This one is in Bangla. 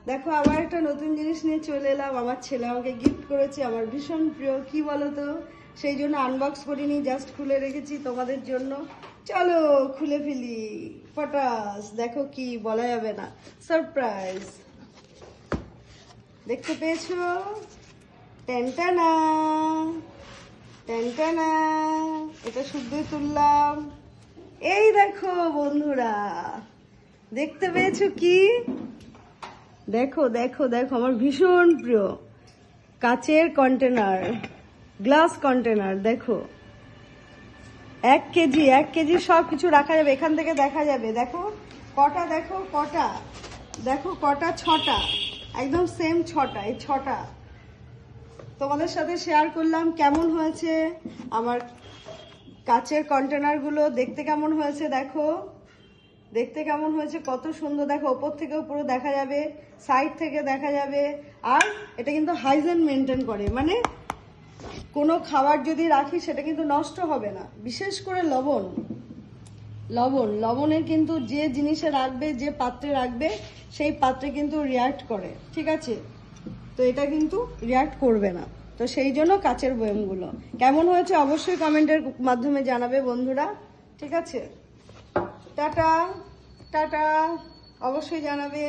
দেখো আবার একটা নতুন জিনিস নিয়ে চলে এলাম। আমার ছেলে আমাকে গিফট করেছে, আমার ভীষণ প্রিয়। কি বলো তো, সেই জন্য আনবক্স করিনি, জাস্ট খুলে রেখেছি তোমাদের জন্য। চলো খুলে ফেলি পটাস। দেখো কি বলা যাবে না, সারপ্রাইজ। দেখতে পেয়েছো? টেনটানা টেনটানা, এটা শুদ্ধই তুললাম। এই দেখো বন্ধুরা, দেখতে পেয়েছো কি? দেখো দেখো দেখো, আমার ভীষণ প্রিয় কাচের কন্টেনার, গ্লাস কন্টেনার। দেখো 1 কেজি সব কিছু রাখা যাবে, এখান থেকে দেখা যাবে। দেখো কটা, দেখো কটা, দেখো কটা, 6টা, একদম সেম 6টা। এই 6টা তোমাদের সাথে শেয়ার করলাম। কেমন হয়েছে আমার কাচের কন্টেনারগুলো? দেখতে কেমন হয়েছে দেখো, দেখতে কেমন হয়েছে, কত সুন্দর। দেখো ওপর থেকেও পুরো দেখা যাবে, সাইড থেকে দেখা যাবে। আর এটা কিন্তু হাইজেন মেনটেন করে, মানে কোনো খাবার যদি রাখি সেটা কিন্তু নষ্ট হবে না। বিশেষ করে লবণের কিন্তু যে জিনিসে রাখবে, যে পাত্রে রাখবে, সেই পাত্রে কিন্তু রিয়াক্ট করে, ঠিক আছে? তো এটা কিন্তু রিয়াক্ট করবে না। তো সেই জন্য কাচের বয়ামগুলো কেমন হয়েছে অবশ্যই কমেন্টের মাধ্যমে জানাবে বন্ধুরা, ঠিক আছে? টাটা টাটা, অবশ্যই জানাবে।